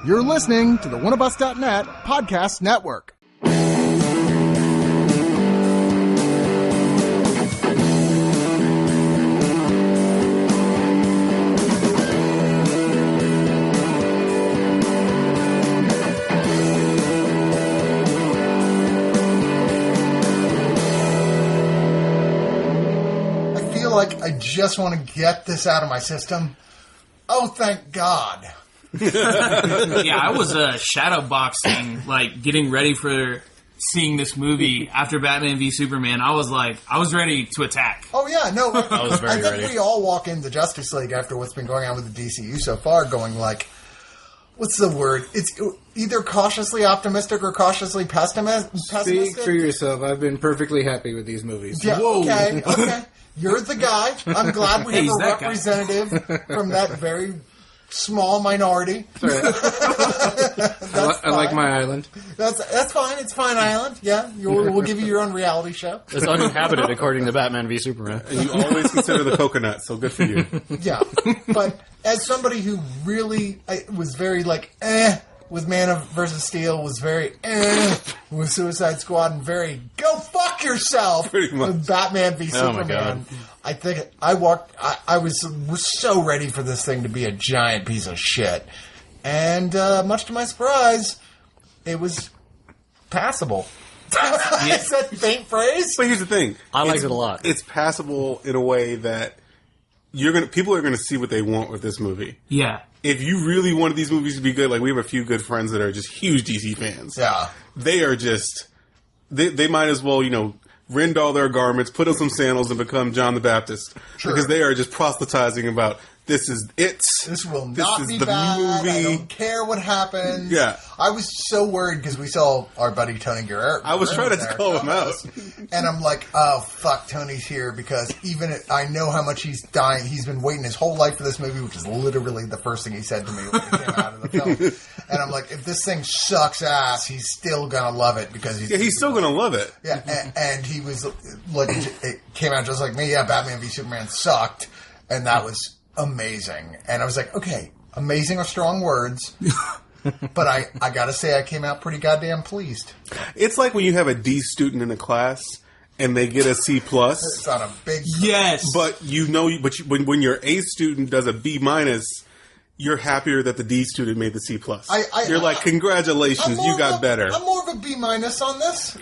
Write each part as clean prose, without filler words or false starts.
You're listening to the Oneofus.net podcast network. I just want to get this out of my system. Oh, thank God. Yeah, I was shadow boxing, like getting ready for seeing this movie after Batman v Superman. I was ready to attack. Oh, yeah, no. I was very think ready. We all walk into Justice League after what's been going on with the DCU so far going like, what's the word? It's either cautiously optimistic or cautiously pessimistic. Speak for yourself. I've been perfectly happy with these movies. Yeah, Whoa. Okay. You're the guy. I'm glad we have a that guy. representative from that very small minority. I like my island. That's fine. It's fine, Island. Yeah, we'll give you your own reality show. It's uninhabited, according to Batman v Superman. And you always consider the coconut, so good for you. Yeah, but as somebody who really was very with Man vs. Steel, was very with Suicide Squad, and very go fuck yourself Pretty much. with Batman v Oh, my Superman. God. I think I was so ready for this thing to be a giant piece of shit, and much to my surprise, it was passable. Is that a faint phrase? But here's the thing. I liked it a lot. It's passable in a way that people are gonna see what they want with this movie. Yeah. If you really wanted these movies to be good, like we have a few good friends that are just huge DC fans. Yeah. They are just they might as well, rend all their garments, put on some sandals, and become John the Baptist. Sure. Because they are just proselytizing about this is it. This will not is be the bad. movie. I don't care what happens. Yeah. I was so worried because we saw our buddy Tony Guerrero. I was trying to call him out. And I'm like, oh, fuck, Tony's here because I know how much he's dying. He's been waiting his whole life for this movie, which is literally the first thing he said to me when he came out of the film. And I'm like, if this thing sucks ass, he's still going to love it because he's still going to love it. Yeah, and he was like, it came out just like me. Yeah, Batman v Superman sucked, and that was amazing. And I was like, okay, amazing are strong words, but I gotta say I came out pretty goddamn pleased. It's like when you have a D student in a class and they get a C+. It's on a big... Yes. But when your A student does a B-, you're happier that the D student made the C+. You're like, congratulations, you got better. I'm more of a B- on this.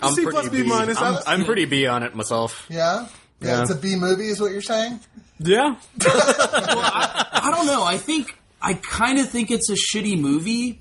I'm C+, pretty B-. I'm pretty B on it myself. Yeah? Yeah, it's a B movie is what you're saying? Yeah. Well, I don't know. I kind of think it's a shitty movie,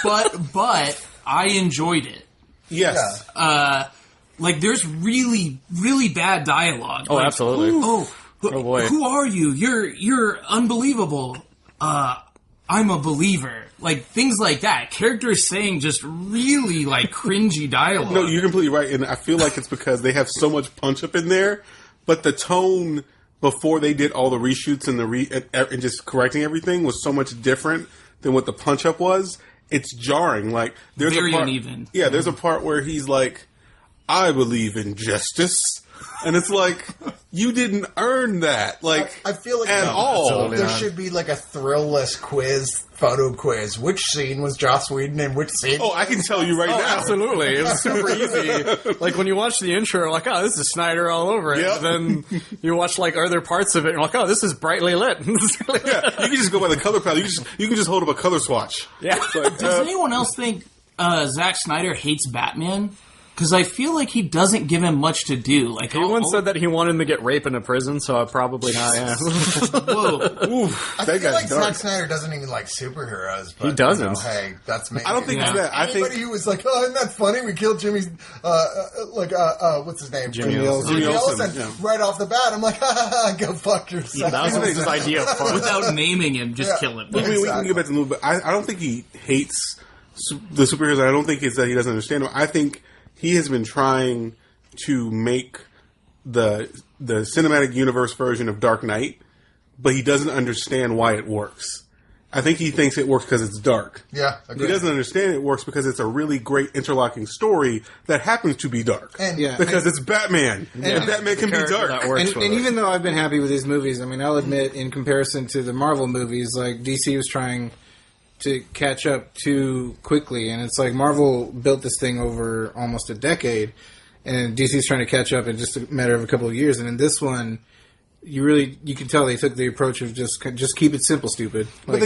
but I enjoyed it. Yes. Yeah. There's really, really bad dialogue. Oh, absolutely. Oh boy. Who are you? You're unbelievable. I'm a believer. Things like that. Characters saying just really, cringy dialogue. No, you're completely right. And I feel like it's because they have so much punch-up in there, but the tone before they did all the reshoots and just correcting everything was so much different than what the punch-up was. It's jarring. There's Very a part, uneven. Yeah, there's a part where he's like, I believe in justice. And it's like, you didn't earn that. I feel like at all. There should be a thrill-less photo quiz. Which scene was Joss Whedon and which scene? Oh, I can tell you right now. Absolutely. It was super easy. When you watch the intro, you're oh, this is Snyder all over it. Yep. Then you watch other parts of it, and you're oh, this is brightly lit. Yeah, you can just go by the color palette. You can just hold up a color swatch. Yeah. Does anyone else think Zack Snyder hates Batman? Because I feel like he doesn't give him much to do. He once said that he wanted him to get raped in a prison, so probably not, yeah. Whoa. Oof, I that feel guy's like dark. Zack Snyder doesn't even like superheroes. But, He doesn't. Hey, that's me. I don't think it's that. I Anybody think who was like, oh, isn't that funny? We killed Jimmy's, what's his name? Jimmy Olsen. Jimmy Olsen, Olsen. yeah. Right off the bat, I'm like, go fuck yourself. That was his idea of fun. Without naming him, just kill him. we can get back to the movie, but I don't think he hates the superheroes. I don't think it's that he doesn't understand them. I think he has been trying to make the cinematic universe version of Dark Knight, but he doesn't understand why it works. I think he thinks it works because it's dark. Yeah, He agreed. doesn't understand it works because it's a really great interlocking story that happens to be dark. And because it's Batman, and Batman can be dark. That works And with it. even though I've been happy with these movies, I mean, I'll admit, in comparison to the Marvel movies, DC was trying to catch up too quickly, and it's like Marvel built this thing over almost a decade, and DC's trying to catch up in just a matter of a couple of years. And in this one, you can tell they took the approach of just keep it simple, stupid. Like,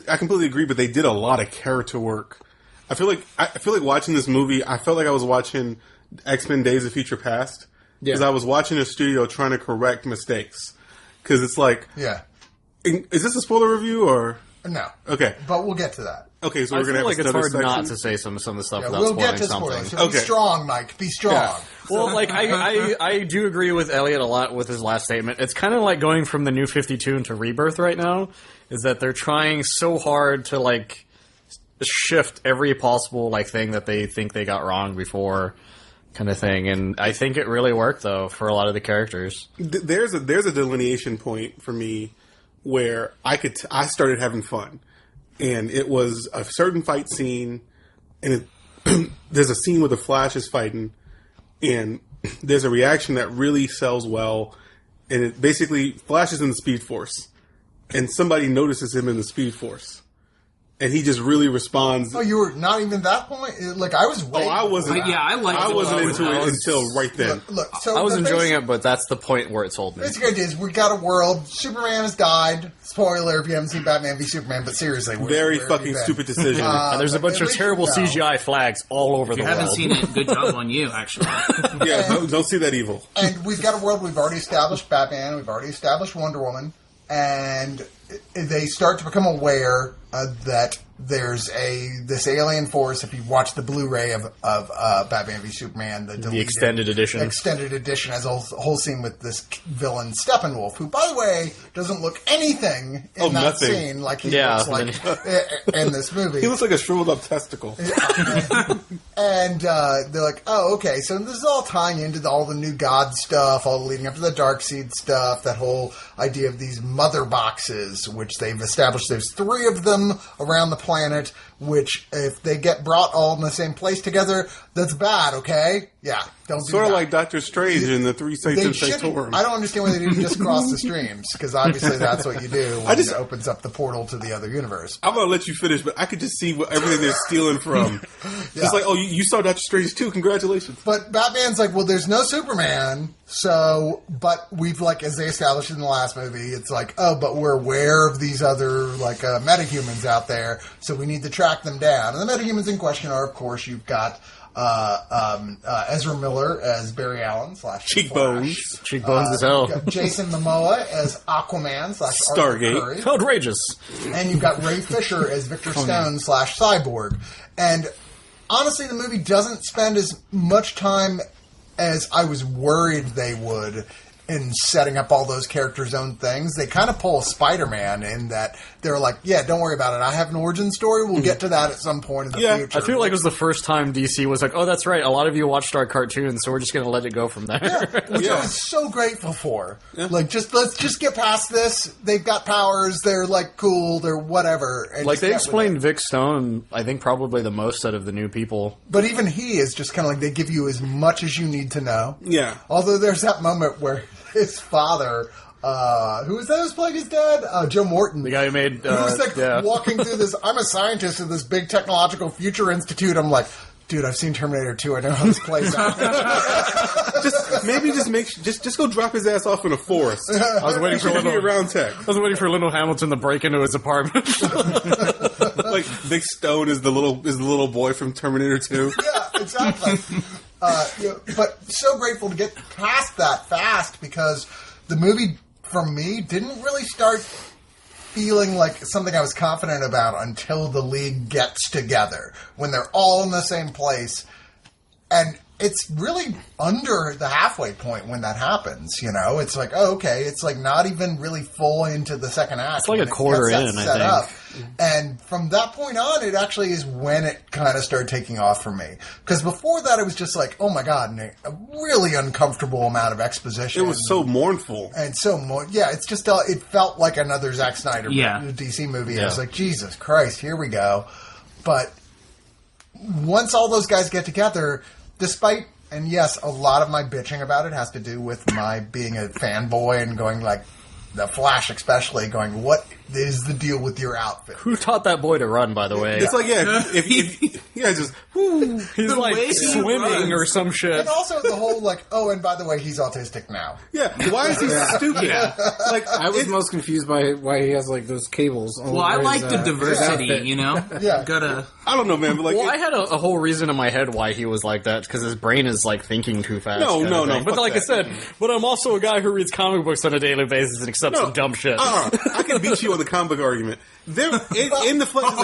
I completely agree, but they did a lot of character work. I feel like watching this movie, I felt like I was watching X-Men Days of Future Past, because I was watching a studio trying to correct mistakes. Because it's like, is this a spoiler review or no? Okay, but we'll get to that. Okay, so I we're gonna feel have like it's hard section? not to say some of the stuff without we'll spoiling get to something. spoilers. So be strong, Mike. Be strong. Yeah. Well, like I do agree with Elliot a lot with his last statement. It's kind of like going from the New 52 into Rebirth right now. Is that they're trying so hard to like shift every possible like thing that they think they got wrong before, kind of thing. And I think it really worked though for a lot of the characters. There's a delineation point for me where I started having fun, and it was a certain fight scene, and there's a scene where the Flash is fighting, and there's a reaction that really sells well, and it basically Flash is in the Speed Force, and somebody notices him in the Speed Force. And he just really responds. Oh, you were not even that point? Like, I was waiting. Oh, I wasn't. I liked it. I wasn't into it until right then. Look, so I was the enjoying it, but that's the point where it sold me. basic idea is we got a world. Superman has died. Spoiler if you haven't seen Batman v Superman, but seriously, Very fucking stupid decision. There's a bunch of terrible CGI flags all over If the you world. haven't seen it, good job on you, actually. Yeah, don't see that evil. And we've got a world. We've already established Batman. We've already established Wonder Woman, and they start to become aware that there's this alien force. If you watch the Blu-ray of Batman v Superman, the extended edition, has a whole scene with this villain Steppenwolf, who, by the way, doesn't look anything in that scene like he looks like in this movie. He looks like a shriveled up testicle. And they're like, oh, okay, so this is all tying into all the new God stuff, all leading up to the Darkseid stuff, that whole idea of these mother boxes, which they've established there's 3 of them around the planet, which if they get brought all in the same place together, that's bad, okay? Yeah, don't do that. Sort of like Doctor Strange in the 3 Satans Sanctorum. I don't understand why they didn't just cross the streams, because obviously that's what you do when it opens up the portal to the other universe. I'm going to let you finish, but I could just see everything they're stealing from. It's like, oh, you saw Doctor Strange too, congratulations. But Batman's like, well, there's no Superman, but we've, like, as they established in the last movie, it's like, oh, but we're aware of these other, like, metahumans out there, so we need to track them down. And the metahumans in question are, of course, you've got Ezra Miller as Barry Allen / Cheekbones. Cheekbones as hell. You've got Jason Momoa as Aquaman / Stargate. Curry. Outrageous. And you've got Ray Fisher as Victor Stone / Cyborg. And honestly, the movie doesn't spend as much time as I was worried they would in setting up all those characters' own things. They kind of pull a Spider-Man in that they're like, yeah, don't worry about it. I have an origin story. We'll get to that at some point in the future. I feel like it was the first time DC was like, oh, that's right. A lot of you watched our cartoons, so we're just going to let it go from there. Which I was so grateful for. Yeah. Like, let's just get past this. They've got powers. They're, like, cool. They're whatever. And like, they explained Vic Stone, I think, probably the most out of the new people. But even he is just kind of like, they give you as much as you need to know. Yeah. Although there's that moment where his father, who was that who's playing his dad? Joe Morton. The guy who made... who was like walking through this, I'm a scientist at this big technological future institute. I'm like, dude, I've seen Terminator 2. I know how this plays out. just go drop his ass off in a forest. I was waiting for Little Hamilton to break into his apartment. Like Vic Stone is the little boy from Terminator 2. Yeah, exactly. But so grateful to get past that fast, because the movie, for me, didn't really start feeling like something I was confident about until the League gets together, when they're all in the same place. And it's really under the halfway point when that happens, you know? It's like, oh, okay, it's like not even really full into the second act. It's like a quarter in, I think. And from that point on, it actually is when it kind of started taking off for me. Because before that, it was just like, oh my God, a really uncomfortable amount of exposition. It was so mournful. And it's just, it felt like another Zack Snyder DC movie. Yeah. I was like, Jesus Christ, here we go. But once all those guys get together, despite, and yes, a lot of my bitching about it has to do with my being a fanboy and going like, the Flash especially, going, what is the deal with your outfit? Who taught that boy to run, by the way? It's like, just, whoo. He's like swimming or some shit. And also the whole, like, oh, and by the way, he's autistic now. Yeah, why is he stupid? Like, I was most confused by why he has like those cables. Well, I like the diversity, you know? Yeah. Gotta... I don't know, man, but like... Well, I had a whole reason in my head why he was like that, because his brain is like thinking too fast. No. But fuck like that. I said, but I'm also a guy who reads comic books on a daily basis and accepts some dumb shit. I can beat you on the comic book argument. There, in the Flash...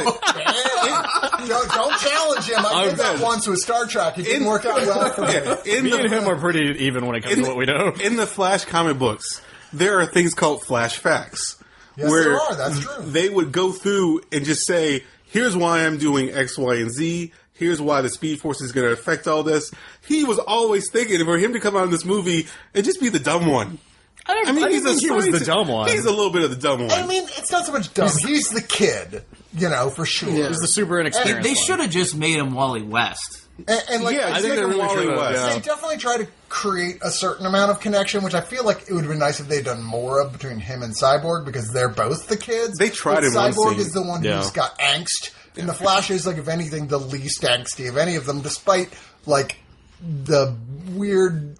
Don't challenge him. I did that once with Star Trek. It didn't work out well for me. Me and him are pretty even when it comes to what we know. In the Flash comic books, there are things called Flash Facts. Yes, where there are. That's true. They would go through and just say, here's why I'm doing X, Y, and Z. Here's why the Speed Force is going to affect all this. He was always thinking for him to come out in this movie and just be the dumb one. I didn't think he was the dumb one. He's a little bit of the dumb one. I mean, it's not so much dumb. He's the kid, for sure. Yeah. He's the super inexperienced They one. should have just made him Wally West. And like, Yeah, I think they really Wally should have. West. Yeah. They definitely try to create a certain amount of connection, which I feel like it would have been nice if they'd done more of between him and Cyborg, because they're both the kids. They tried But in one Cyborg scene. is the one Yeah. who's got angst. And the Flash is, like, if anything, the least angsty of any of them, despite, like, the weird...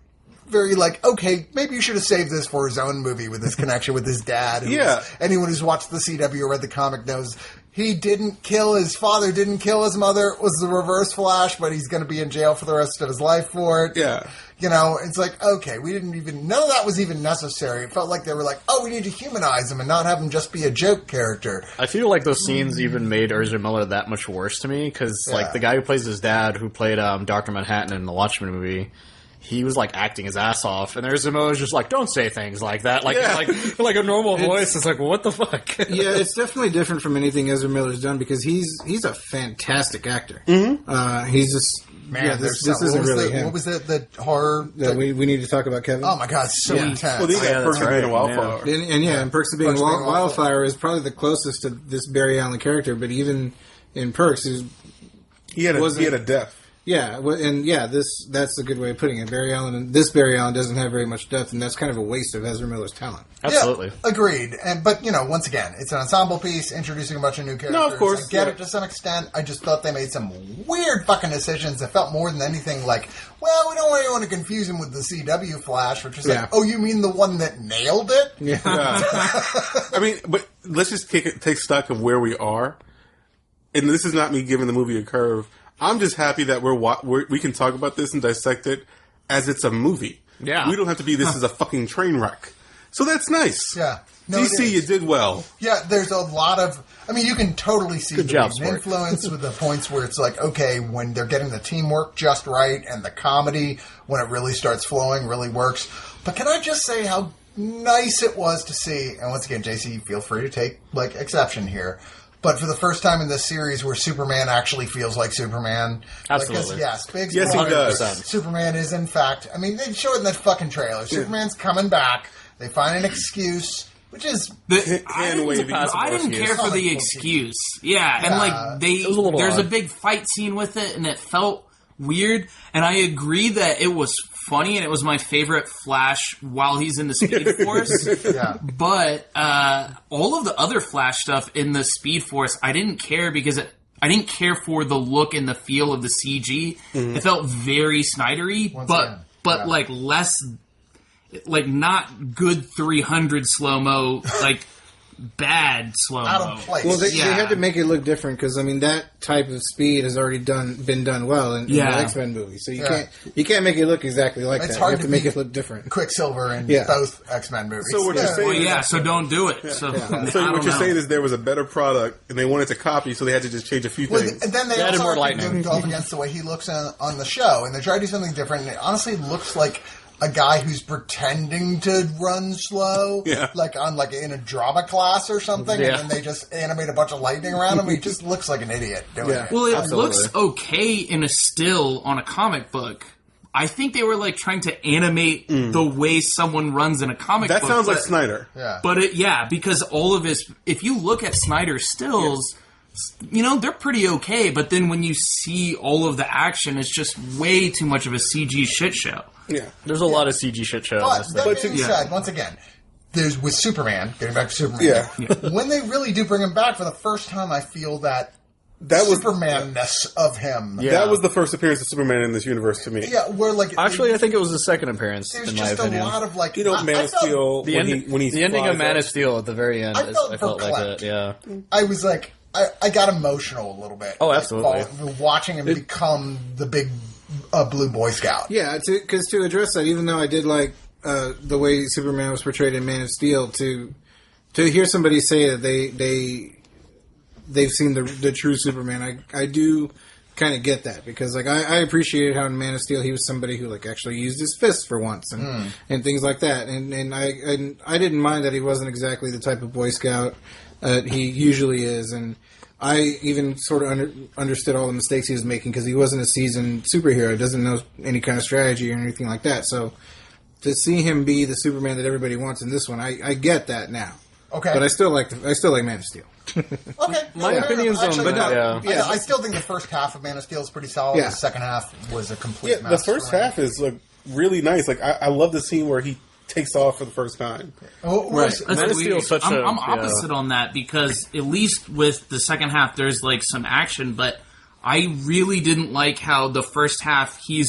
Very like, okay, maybe you should have saved this for his own movie with his connection with his dad. Yeah. Anyone who's watched the CW or read the comic knows he didn't kill his father, didn't kill his mother. It was the Reverse Flash, but he's going to be in jail for the rest of his life for it. Yeah. It's like, okay, none of that was even necessary. It felt like they were like, oh, we need to humanize him and not have him just be a joke character. I feel like those scenes even made Ezra Miller that much worse to me, because like the guy who plays his dad, who played Dr. Manhattan in the Watchmen movie, he was like acting his ass off, and Ezra Miller was just like, don't say things like that, like a normal voice. It's like, what the fuck? Yeah, it's definitely different from anything Ezra Miller's done, because he's a fantastic actor. Mm-hmm. He's just this isn't really him. What was the horror? We need to talk about Kevin. Oh my god, so intense. Well, they got Perks of Being a Wildflower. And Perks of Being a Wildflower is probably the closest to this Barry Allen character, but even in Perks, He had a depth. That's a good way of putting it. Barry Allen doesn't have very much depth, and that's kind of a waste of Ezra Miller's talent. Absolutely. Yeah, agreed. But once again, it's an ensemble piece introducing a bunch of new characters. No, of course. I get it to some extent. I just thought they made some weird fucking decisions that felt more than anything like, well, we don't really want to confuse him with the CW Flash, which is like, oh, you mean the one that nailed it? Yeah. I mean, but let's just take stock of where we are. And this is not me giving the movie a curve. I'm just happy that we can talk about this and dissect it as it's a movie. Yeah. We don't have to be this is a fucking train wreck. So that's nice. Yeah. No, DC, you did well. Yeah, there's a lot of... I mean, you can totally see Good job, the Sport. influence with the points where it's like, okay, when they're getting the teamwork just right and the comedy, when it really starts flowing, really works. But can I just say how nice it was to see, and once again, JC, feel free to take exception here, but for the first time in this series where Superman actually feels like Superman. Absolutely. Yes, Biggs Yes, he does. Superman is, in fact... I mean, they show it in that fucking trailer. Superman's coming back. They find an excuse, which is... I didn't care for the excuse. Yeah, and like there's a big fight scene with it, and it felt weird. And I agree that it was funny, and it was my favorite Flash while he's in the Speed Force. Yeah. But all of the other Flash stuff in the Speed Force, I didn't care because I didn't care for the look and the feel of the CG. Mm-hmm. It felt very Snydery, but like less, like not good 300 slow mo, like bad slow mo. Out of place. Well, they had to make it look different because I mean that type of speed has already been done well in the X-Men movie, so you can't make it look exactly like it's that. Hard you have to make it look different. Quicksilver in both X-Men movies. So what you're saying, so don't do it. So what you're saying is there was a better product and they wanted to copy, so they had to just change a few things. And then they also argued off against the way he looks on the show, and they tried to do something different. And it honestly looks like a guy who's pretending to run slow, like in a drama class or something, and then they just animate a bunch of lightning around him. He just looks like an idiot doing it. Well, it looks okay in a still on a comic book. I think they were like trying to animate the way someone runs in a comic book. That sounds like Snyder. Yeah. But because all of his, if you look at Snyder's stills, you know, they're pretty okay, but then when you see all of the action, it's just way too much of a CG shit show. Yeah. There's a lot of CG shit show. But that being said, once again, there's with Superman, getting back to Superman. Yeah. When they really do bring him back for the first time, I feel that was Superman-ness of him. Yeah. That was the first appearance of Superman in this universe to me. Yeah, where like Actually, I think it was the second appearance. there's In my just opinion, a lot of like You know, Man of Steel, the when he ending of flies Man up. of Steel at the very end. I felt felt like verklempt. it. Yeah. I was like, I got emotional a little bit. Oh, absolutely. Watching him become the big blue Boy Scout. Yeah, because to address that, even though I did like the way Superman was portrayed in Man of Steel, to hear somebody say that they've seen the true Superman, I do kind of get that, because like I appreciated how in Man of Steel he was somebody who like actually used his fists for once and things like that, and I didn't mind that he wasn't exactly the type of Boy Scout he usually is, and I even sort of understood all the mistakes he was making because he wasn't a seasoned superhero, doesn't know any kind of strategy or anything like that. So to see him be the Superman that everybody wants in this one, I get that now. Okay. But I still like Man of Steel. Okay. My opinion's on Actually, that, yeah. I still think the first half of Man of Steel is pretty solid. Yeah. The second half was a complete Yeah, mess. the first for me. half is like really nice. Like I love the scene where he takes off for the first time. Oh, Right. was- Man of Steel is such I'm a- opposite on that, because at least with the second half, there's like some action, but I really didn't like how the first half he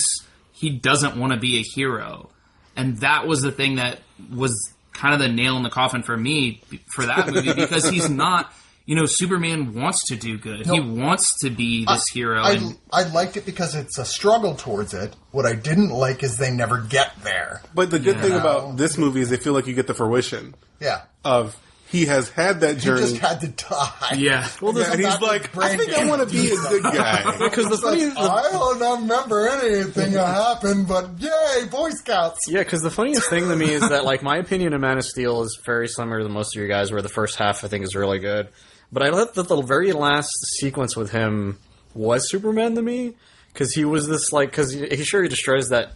doesn't want to be a hero, and that was the thing that was kind of the nail in the coffin for me for that movie, because he's not. You know, Superman wants to do good. He wants to be this hero. I liked it because it's a struggle towards it. What I didn't like is they never get there. But the good thing about this movie is they feel like you get the fruition Yeah. of he has had that He journey. just had to die. Yeah. Well, and he's like, I think I want to be a good guy. Because the funny, I don't remember anything that happened, but yay, Boy Scouts! yeah, because the funniest thing to me is that like my opinion of Man of Steel is very similar to most of you guys, where the first half I think is really good. But I thought that the very last sequence with him was Superman to me, because he was this like, because he destroys that,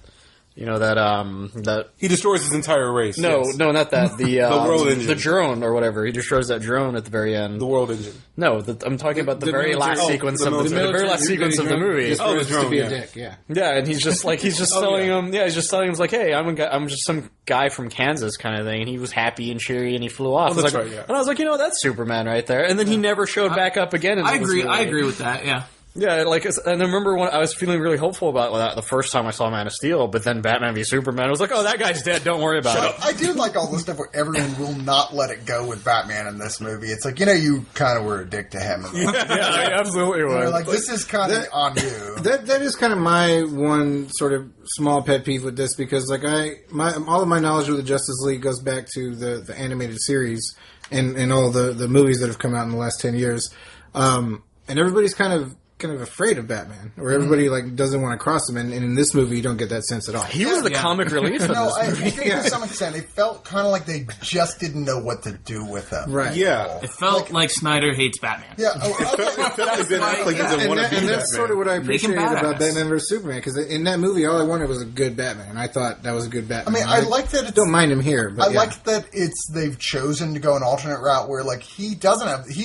you know, that He destroys his entire race. no, yes. no, not that the world engine. the drone or whatever. He destroys that drone at the very end. The world engine. No, I'm talking about the the very military- last sequence the of the military- very last sequence of the movie. Just Oh, the to drone, be yeah. a dick, yeah. Yeah, and he's just telling him. Yeah, he's just telling him like, "Hey, I'm just some guy from Kansas kind of thing." And he was happy and cheery, and he flew off. that's like, right, yeah. And I was like, you know, that's Superman right there. And then he never showed back up again. I agree with that. Yeah. Yeah, like, and I remember when I was feeling really hopeful about that the first time I saw Man of Steel, but then Batman v Superman, I was like, oh, that guy's dead. Don't worry about it. I do like all the stuff where everyone will not let it go with Batman in this movie. It's like, you know, you kind of were a dick to him. Yeah, I absolutely You're was. like, this is kind of on you. That is kind of my one sort of small pet peeve with this, because like all of my knowledge of the Justice League goes back to the animated series and all the movies that have come out in the last 10 years, and everybody's kind of afraid of Batman, or everybody like doesn't want to cross him, and in this movie you don't get that sense at all. He was the Yeah. comic relief of No, this I movie. think to some extent it felt kind of like they just didn't know what to do with him. Right. Yeah. It felt like Snyder hates Batman. Yeah. Oh, okay. It felt like Ben Affleck doesn't And, want to be and that's Batman. sort of what I Make him appreciated about badass. Batman vs Superman, because in that movie all I wanted was a good Batman, and I thought that was a good Batman. I mean, I like that it's... don't mind him here, but I like that they've chosen to go an alternate route where, like, he's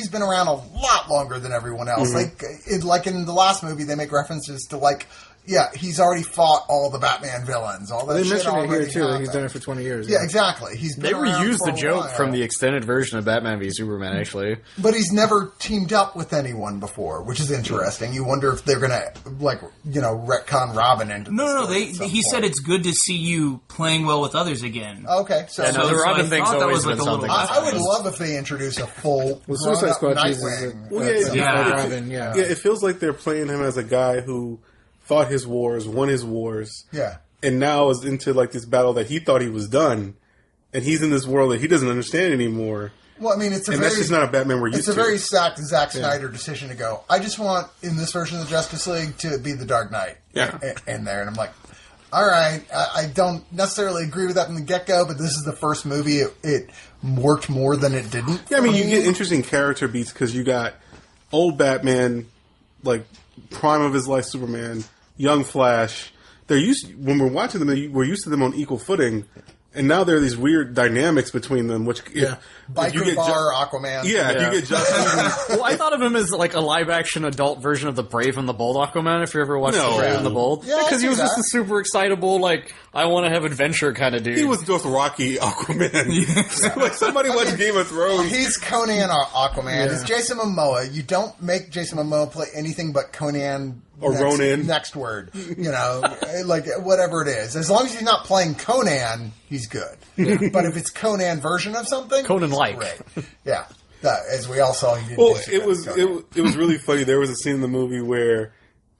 been around a lot longer than everyone else. Like in the last movie, they make references to, like, yeah, he's already fought all the Batman villains. All that they shit mentioned it here already too. Like happened. he's done it for 20 years. Yeah, exactly. He's been They around reused for the a joke while. from the extended version of Batman v Superman, actually. But he's never teamed up with anyone before, which is interesting. You wonder if they're going to, like, you know, retcon Robin into No, this at some he said point. it's good to see you playing well with others again. Okay, so... Yeah, no, the Robin I thing's thought that always was like been a little- something. I would love if they introduce a full Well, Suicide grown-up Squad uses Nightwing. Well, yeah, Yeah. Robin, yeah. Yeah, it feels like they're playing him as a guy who fought his wars, won his wars, Yeah. and now is into like this battle that he thought he was done, and he's in this world that he doesn't understand anymore. Well, I mean, it's a And very... that's just not a Batman we're used It's a to. very Zack Snyder decision to go, I just want, in this version of the Justice League, to be the Dark Knight Yeah. in there. And I'm like, all right, I don't necessarily agree with that from the get-go, but this is the first movie it worked more than it didn't. Yeah, I mean, you get interesting character beats because you got old Batman, like prime of his life Superman, young Flash. They're used when we're watching them. We're used to them on equal footing, And now there are these weird dynamics between them, which Biker Bar, Aquaman. If you get Justice Well, I thought of him as like a live-action adult version of the Brave and the Bold Aquaman, if you ever watched The Brave and the Bold. Yeah, because he was just a super excitable, like, I want to have adventure kind of dude. he was just Rocky Aquaman. Like somebody watched Game of Thrones. He's Conan Aquaman. He's Jason Momoa. You don't make Jason Momoa play anything but Conan Or Ronin. Next word. You know, like whatever it is. As long as he's not playing Conan, he's good. But if it's Conan version of something, Conan-like. great. Yeah. As we all saw, he did. Well, it was really funny. There was a scene in the movie where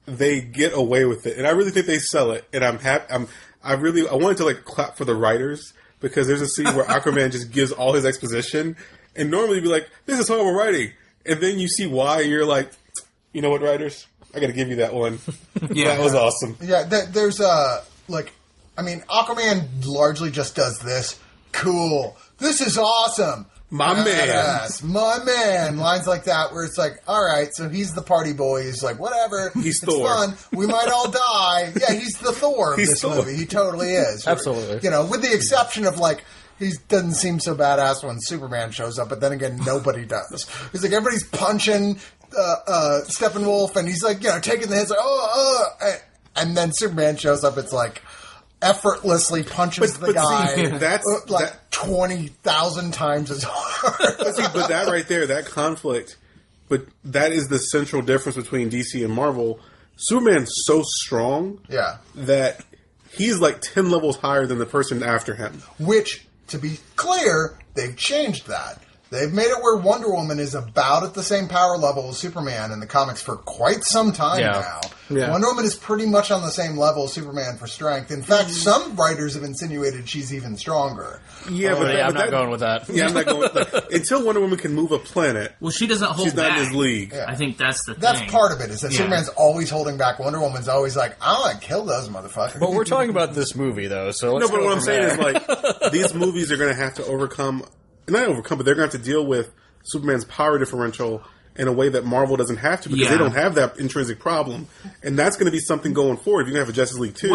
they get away with it, and I really think they sell it. And I'm happy. I wanted to like clap for the writers because there's a scene where Aquaman just gives all his exposition, and normally you'd be like, "This is horrible writing," and then you see why, and you're like, "You know what, writers? I got to give you that one. Yeah, that was awesome." Yeah, there's Aquaman largely just does this. Cool. This is awesome. My Badass. My man. Lines like that where it's like, all right, so he's the party boy. He's like, whatever. He's it's Thor. Fun. We might all die. Yeah, he's the Thor of He's this Thor. movie. He totally is. Absolutely. You know, with the exception of like, he doesn't seem so badass when Superman shows up, but then again, nobody does. He's like, everybody's punching Steppenwolf, and he's like, you know, taking the hits, like, and then Superman shows up, it's like, effortlessly punches the guy see, that's 20,000 times as hard. But that right there, that conflict, but that is the central difference between DC and Marvel. Superman's so strong that he's like 10 levels higher than the person after him. Which, to be clear, they've changed that. They've made it where Wonder Woman is about at the same power level as Superman in the comics for quite some time now. Yeah. Wonder Woman is pretty much on the same level as Superman for strength. In fact, some writers have insinuated she's even stronger. Yeah, I'm not going with that. Yeah, I'm not going with that. Until Wonder Woman can move a planet, Well, she doesn't hold she's not back. in his league. Yeah. I think that's the thing. That's part of it, is that Yeah. Superman's always holding back. Wonder Woman's always like, I want to kill those motherfuckers. But we're talking about this movie, though, so let's No, but go what I'm from saying there. is, like, these movies are going to have to overcome, not overcome, but they're going to have to deal with Superman's power differential in a way that Marvel doesn't have to, because they don't have that intrinsic problem. And that's going to be something going forward. If you're going to have a Justice League 2,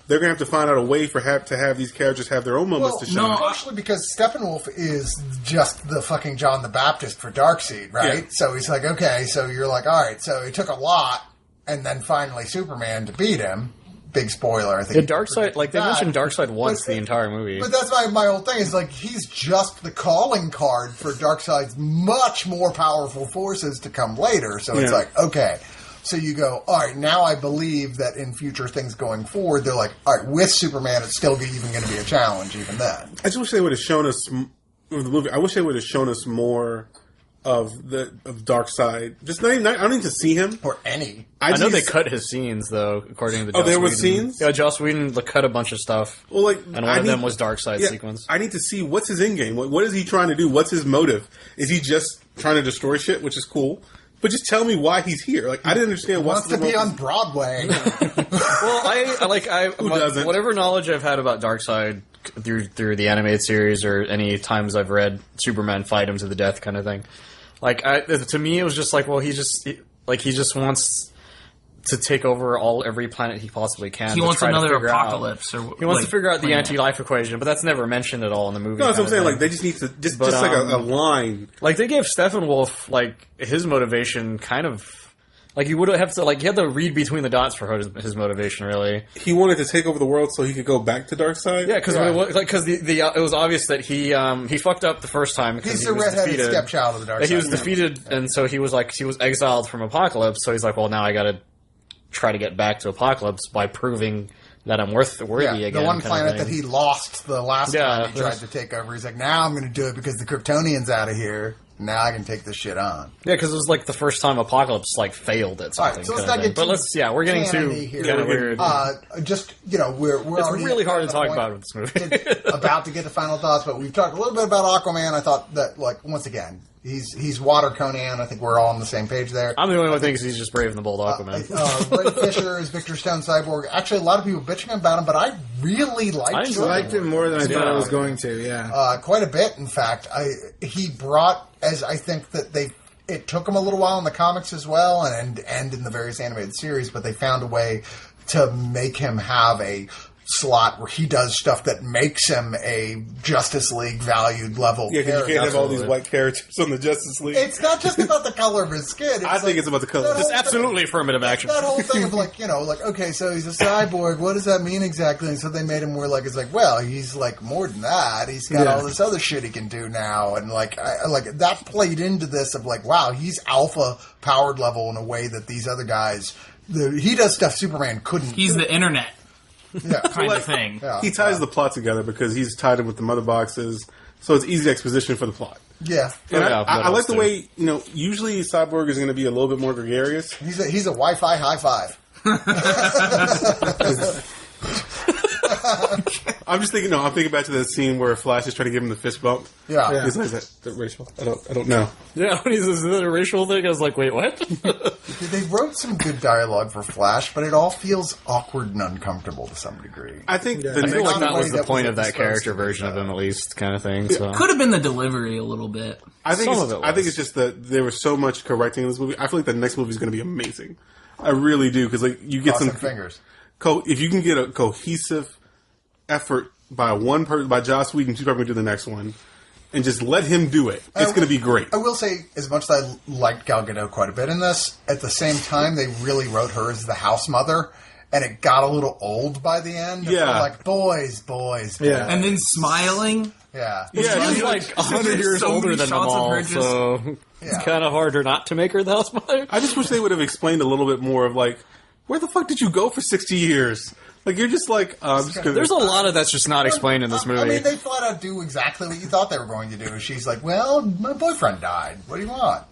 they're going to have to find out a way to have these characters have their own moments to shine. Partially because Steppenwolf is just the fucking John the Baptist for Darkseid, right? Yeah. So he's like, okay, so you're like, all right, so it took a lot, and then finally Superman to beat him. Big spoiler, I think. Darkseid, like they mentioned Darkseid once the entire movie. But that's my whole thing, is like, he's just the calling card for Darkseid's much more powerful forces to come later. So it's like, okay. So you go, all right, now I believe that in future things going forward, they're like, all right, with Superman, it's still even going to be a challenge even then. I just wish they would have shown us, with the movie, I wish they would have shown us more of Darkseid. Just I don't need to see him. Or any. I know they cut his scenes, though, according to Joss there were Whedon. scenes? Yeah, Joss Whedon cut a bunch of stuff. Well, like, and one of them was Darkseid's sequence. I need to see what's his end game. What is he trying to do? What's his motive? Is he just trying to destroy shit, which is cool? But just tell me why he's here. Like, I didn't understand He wants to be on Broadway. Well, Who doesn't? Whatever knowledge I've had about Darkseid through the animated series or any times I've read Superman fight him to the death kind of thing. Like, to me, it was just like, well, he just wants to take over every planet he possibly can. He wants another apocalypse. He wants to figure out the anti-life equation, but that's never mentioned at all in the movie. No, that's what I'm saying. Like, they just need to just like a line. Like, they gave Steppenwolf, like, his motivation kind of. Like, you would have to, like, you had to read between the dots for his motivation, really. He wanted to take over the world so he could go back to Darkseid? Yeah, because it was obvious that he fucked up the first time. He's the redheaded stepchild of the Darkseid. He was defeated, and so he was exiled from Apocalypse, so he's like, well, now I gotta try to get back to Apocalypse by proving that I'm worthy again. The one planet that he lost the last time he tried to take over, he's like, now I'm going to do it because the Kryptonian's out of here. Now I can take this shit on. Yeah, because it was like the first time Apocalypse failed at something. All right, so let's not get too we're getting too kind of weird. Just, we're it's already really hard to talk about with this movie. about to get to final thoughts, but we've talked a little bit about Aquaman. I thought that, like, once again, he's water Conan. I think we're all on the same page there. I'm the only one who thinks he's just Brave and the Bold Aquaman. Ray Fisher is Victor Stone Cyborg. Actually, a lot of people bitching about him, but I really liked him. I liked him more than I thought I was going to, yeah. Quite a bit, in fact. He brought, as I think that it took him a little while in the comics as well, and in the various animated series, but they found a way to make him have a slot where he does stuff that makes him a Justice League valued level Yeah, because character. you can't have all these white characters on the Justice League. It's not just about the color of his skin. I think it's about the color. It's absolutely affirmative action. That whole thing of like, okay, so he's a cyborg. What does that mean exactly? And so they made him more like, it's like, well, he's like more than that. He's got all this other shit he can do now. And like that played into this of like, wow, he's alpha powered level in a way that these other guys, he does stuff Superman couldn't. He's the internet Yeah. kind of thing. Yeah. He ties the plot together because he's tied in with the mother boxes, so it's easy exposition for the plot. Yeah. And Yeah, I like the too. way, usually Cyborg is going to be a little bit more gregarious. He's a Wi-Fi high five. I'm just thinking, I'm thinking back to that scene where Flash is trying to give him the fist bump. Yeah. He's like, is that racial? I don't know. Yeah, when he says, is that a racial thing? I was like, wait, what? They wrote some good dialogue for Flash, but it all feels awkward and uncomfortable to some degree. I think the I feel next like that way was the that point was of that supposed character to be, version of him, at least, kind of thing. So. Could have been the delivery a little bit. I think Some it's, of it I think was. it's just that there was so much correcting in this movie. I feel like the next movie is going to be amazing. I really do, because like you get Crossing some fingers. If you can get a cohesive effort by one person, by Joss Whedon, who's probably going to do the next one, and just let him do it, it's going to be great. I will say, as much as I liked Gal Gadot quite a bit in this, at the same time, they really wrote her as the house mother, and it got a little old by the end. Yeah. Like, boys. Yeah. And then smiling. Yeah. Yeah, She's like 100 years so older many than them shots of all, her just- so it's kind of harder not to make her the house mother. I just wish they would have explained a little bit more of like, where the fuck did you go for 60 years? Like, you're just like, I'm just gonna... There's a lot of that's just not explained in this movie. I mean, they flat out do exactly what you thought they were going to do. She's like, well, my boyfriend died. What do you want?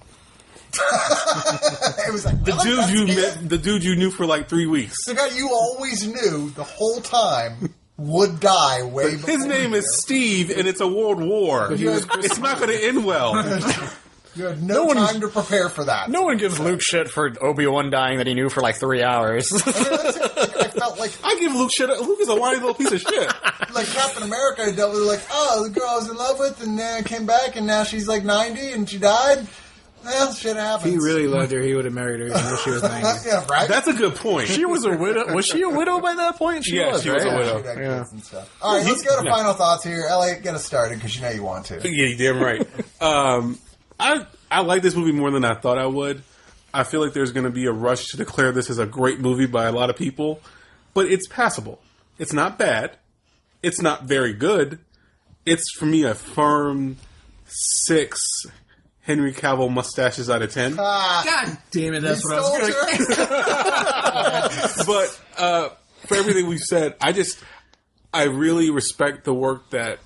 It was like, the dude you knew for like 3 weeks. The guy you always knew the whole time would die way before. His name is Steve, and it's a world war. It's not going to end well. You had no time to prepare for that. No one gives Luke shit for Obi-Wan dying that he knew for like 3 hours. I mean, I felt like I give Luke shit. Luke is a whiny little piece of shit. like Captain America dealt with like, oh, the girl I was in love with, and then came back, and now she's like 90, and she died. Well, shit happens. If he really loved her, he would have married her even though she was 90. Yeah, right. That's a good point. She was a widow. Was she a widow by that point? Yeah, she was a right? widow. She'd had kids and stuff. All right, let's go to final thoughts here. Elliot, get us started because you know you want to. Yeah, you're damn right. I like this movie more than I thought I would. I feel like there's going to be a rush to declare this as a great movie by a lot of people, but it's passable. It's not bad. It's not very good. It's, for me, a firm 6 Henry Cavill mustaches out of 10. God damn it, that's what I was going to But for everything we've said, I really respect the work that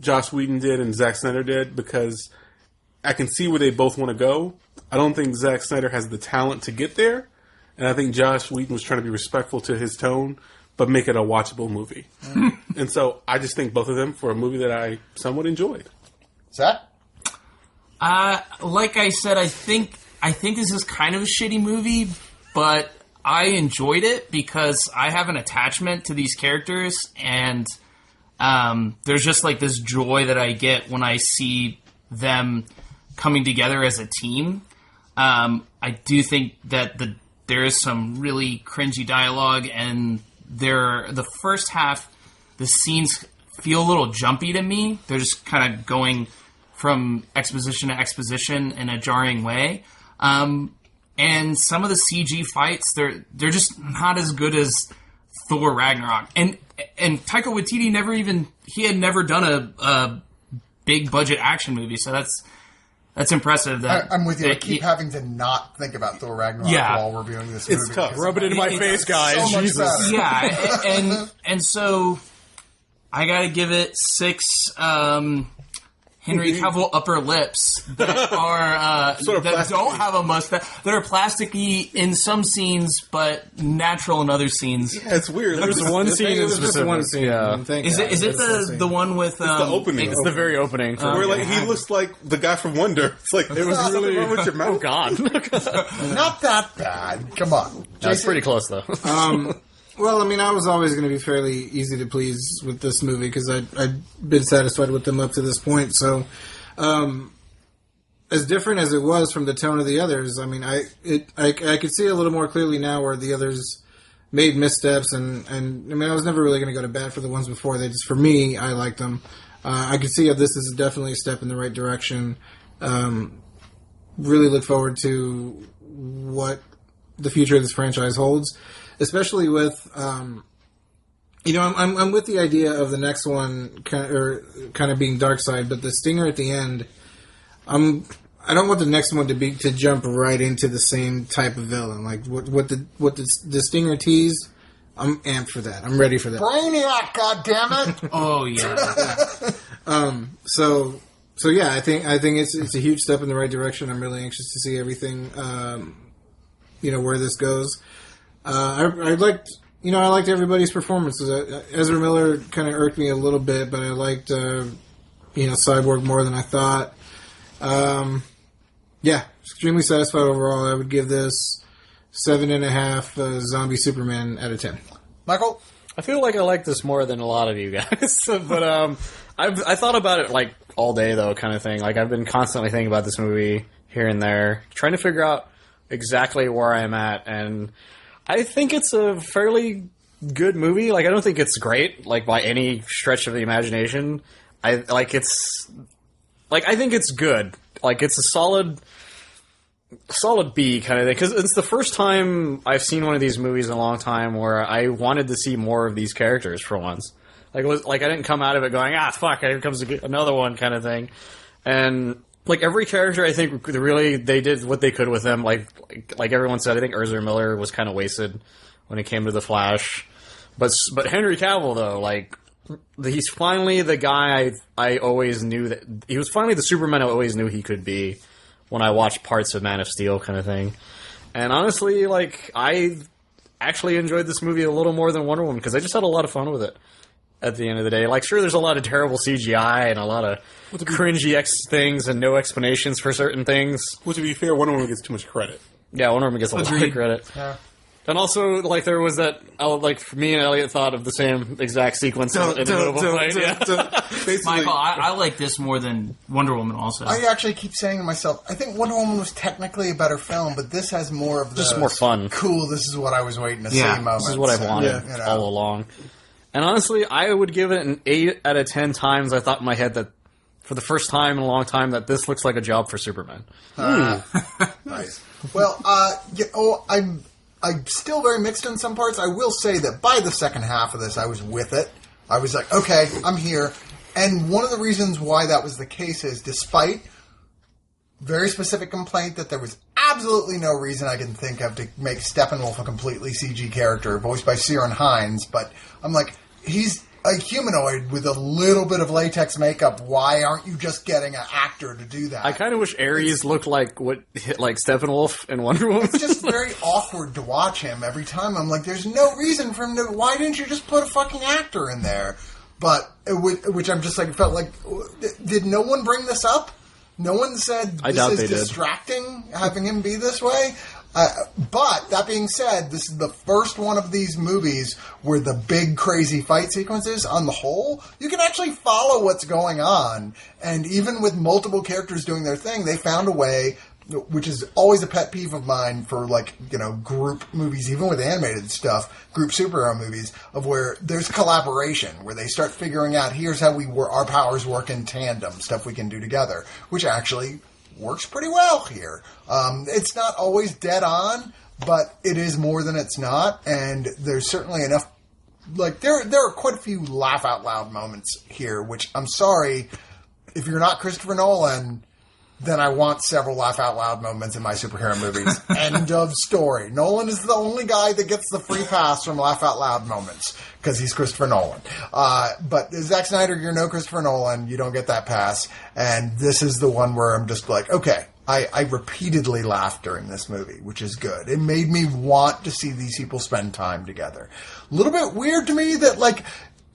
Joss Whedon did and Zack Snyder did, because I can see where they both want to go. I don't think Zack Snyder has the talent to get there, and I think Joss Whedon was trying to be respectful to his tone, but make it a watchable movie. And so I just think both of them for a movie that I somewhat enjoyed. Zach? Like I said, I think this is kind of a shitty movie, but I enjoyed it because I have an attachment to these characters, and there's just like this joy that I get when I see them coming together as a team. I do think that there is some really cringy dialogue, and the first half, the scenes feel a little jumpy to me. They're just kind of going from exposition to exposition in a jarring way. And some of the CG fights, they're just not as good as Thor Ragnarok. And Taika Waititi had never done a big budget action movie, so that's impressive. That I'm with you. I keep having to not think about Thor Ragnarok while reviewing this movie. It's tough. Rub it into my face, guys. So much Jesus. better. Yeah, and so I got to give it 6 Henry Cavill upper lips that are Sort of that plasticky. don't have a mustache, that are plasticky in some scenes but natural in other scenes. Yeah, it's weird. There's one scene It in was just specific. one scene. Yeah. Thank Is God. it Just one scene. the one with the opening. It's the very opening. where like he looks like the guy from Wonder. It's like It was really. wrong with your mouth. Oh God. Not that bad. Come on. That's pretty close though. Well, I mean, I was always going to be fairly easy to please with this movie because I'd been satisfied with them up to this point. So, as different as it was from the tone of the others, I mean, I could see a little more clearly now where the others made missteps, and I mean, I was never really going to go to bat for the ones before. They just, for me, I liked them. I could see how this is definitely a step in the right direction. Really look forward to what the future of this franchise holds, especially with, I'm with the idea of the next one kind of being Darkseid, but the stinger at the end, I don't want the next one to jump right into the same type of villain. Like what the stinger teased, I'm amped for that. I'm ready for that. Brainiac, goddammit! Oh yeah. So yeah, I think it's a huge step in the right direction. I'm really anxious to see everything, where this goes. I liked everybody's performances. Ezra Miller kind of irked me a little bit, but I liked, Cyborg more than I thought. Yeah, extremely satisfied overall. I would give this 7.5 zombie Superman out of 10. Michael? I feel like I like this more than a lot of you guys, but I thought about it like all day though, kind of thing. Like I've been constantly thinking about this movie here and there, trying to figure out exactly where I'm at, and I think it's a fairly good movie. Like I don't think it's great, like by any stretch of the imagination. I think it's good. Like it's a solid B kind of thing, because it's the first time I've seen one of these movies in a long time where I wanted to see more of these characters for once. Like I didn't come out of it going, fuck, here comes another one kind of thing. And like every character, I think really they did what they could with them. Like everyone said, I think Ezra Miller was kind of wasted when it came to the Flash, but Henry Cavill though, like he's finally the guy I always knew that he was finally the Superman I always knew he could be when I watched parts of Man of Steel kind of thing. And honestly, like I actually enjoyed this movie a little more than Wonder Woman because I just had a lot of fun with it. At the end of the day, like, sure, there's a lot of terrible CGI and a lot of cringy things and no explanations for certain things. Well, to be fair, Wonder Woman gets too much credit. Yeah, Wonder Woman gets a lot of credit. Yeah. And also, like, there was that, like, me and Elliot thought of the same exact sequence in the middle of a fight. Michael, I like this more than Wonder Woman also. I actually keep saying to myself, I think Wonder Woman was technically a better film, but this has more of the... Just more fun. Cool, this is what I was waiting to see moments. This is what I wanted all along. And honestly, I would give it an 8 out of 10 times. I thought in my head that, for the first time in a long time, that this looks like a job for Superman. Nice. Well, I'm still very mixed in some parts. I will say that by the second half of this, I was with it. I was like, okay, I'm here. And one of the reasons why that was the case is, despite very specific complaint that there was absolutely no reason I can think of to make Steppenwolf a completely CG character, voiced by Ciarán Hinds, but I'm like, he's a humanoid with a little bit of latex makeup. Why aren't you just getting an actor to do that? I kind of wish Ares looked like Steppenwolf in Wonder Woman. It's just very awkward to watch him every time. I'm like, there's no reason for him to... Why didn't you just put a fucking actor in there? But, which I'm just like, felt like, did no one bring this up? No one said this is distracting, having him be this way? But, that being said, this is the first one of these movies where the big, crazy fight sequences, on the whole, you can actually follow what's going on. And even with multiple characters doing their thing, they found a way, which is always a pet peeve of mine for, group movies, even with animated stuff, group superhero movies, of where there's collaboration, where they start figuring out, here's how our powers work in tandem, stuff we can do together, which actually works pretty well here. It's not always dead on, but it is more than it's not, and there's certainly enough... there are quite a few laugh-out-loud moments here, which, I'm sorry, if you're not Christopher Nolan... then I want several laugh-out-loud moments in my superhero movies. End of story. Nolan is the only guy that gets the free pass from laugh-out-loud moments, because he's Christopher Nolan. But Zack Snyder, you're no Christopher Nolan. You don't get that pass. And this is the one where I'm just like, okay, I repeatedly laughed during this movie, which is good. It made me want to see these people spend time together. A little bit weird to me that,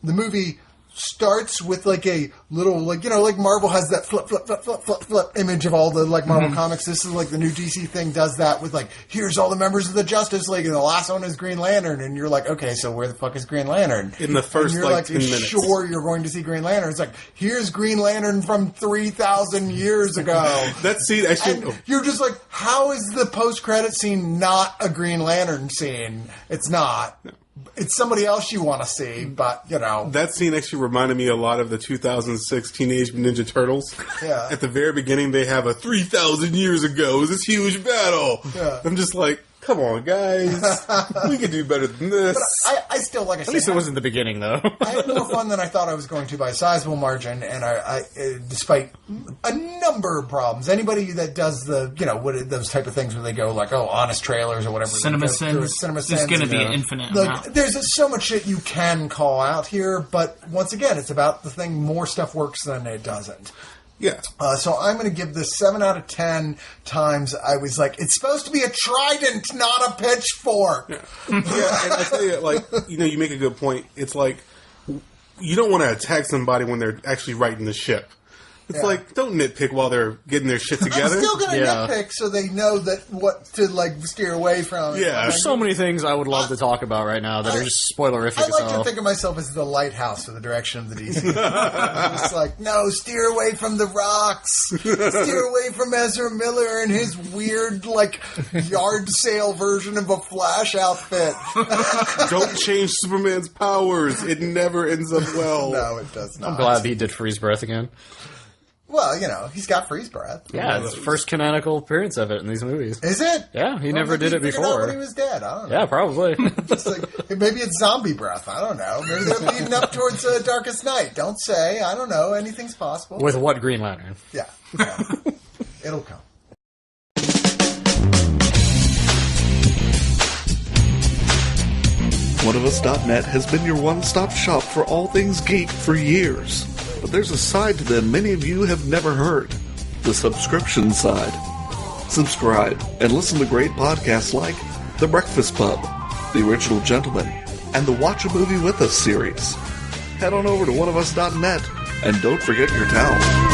the movie starts with like a little, like, you know, like Marvel has that flip image of all the like Marvel comics. This is like the new DC thing does that with like, here's all the members of the Justice League, and the last one is Green Lantern, and you're like, okay, so where the fuck is Green Lantern? In the first, and you're like 10 minutes. Sure, you're going to see Green Lantern. It's like, here's Green Lantern from 3,000 years ago. That scene actually... And you're just like, how is the post-credit scene not a Green Lantern scene? It's not. No. It's somebody else you want to see, but, you know. That scene actually reminded me a lot of the 2006 Teenage Ninja Turtles. Yeah. At the very beginning, they have a 3,000 years ago, it was this huge battle. Yeah. I'm just like, come on, guys. We can do better than this. But I still, like I said... At least it wasn't the beginning, though. I had more fun than I thought I was going to by a sizable margin, and I despite a number of problems. Anybody that does the, you know, those type of things where they go like, oh, honest trailers or whatever. Cinema Sins. There's going to be an infinite amount. There's so much shit you can call out here, but once again, it's about the thing. More stuff works than it doesn't. Yeah. So I'm going to give this 7 out of 10 times. I was like, it's supposed to be a trident, not a pitchfork. Yeah, and I tell you, like, you know, you make a good point. It's like, you don't want to attack somebody when they're actually writing the ship. It's like, don't nitpick while they're getting their shit together. I'm still going to nitpick so they know that what to, like, steer away from. Yeah. There's so many things I would love to talk about right now that are just spoilerific I as like hell. to think of myself as the lighthouse for the direction of the DC. I'm just like, no, steer away from the rocks. Steer away from Ezra Miller and his weird, like, yard sale version of a Flash outfit. Don't change Superman's powers. It never ends up well. No, it does not. I'm glad he did freeze breath again. Well, you know, he's got freeze breath. Yeah, it's the first canonical appearance of it in these movies. Is it? Yeah, he never did it Figured out before. when he was dead. I don't know. Yeah, probably. Just like, maybe it's zombie breath. I don't know. Maybe they're leading up towards Darkest Night. Don't say. I don't know. Anything's possible. With what Green Lantern? Yeah. It'll come. Oneofus.net has been your one-stop shop for all things geek for years. But there's a side to them many of you have never heard. The subscription side. Subscribe and listen to great podcasts like The Breakfast Pub, The Original Gentleman, and the Watch a Movie With Us series. Head on over to oneofus.net and don't forget your towel.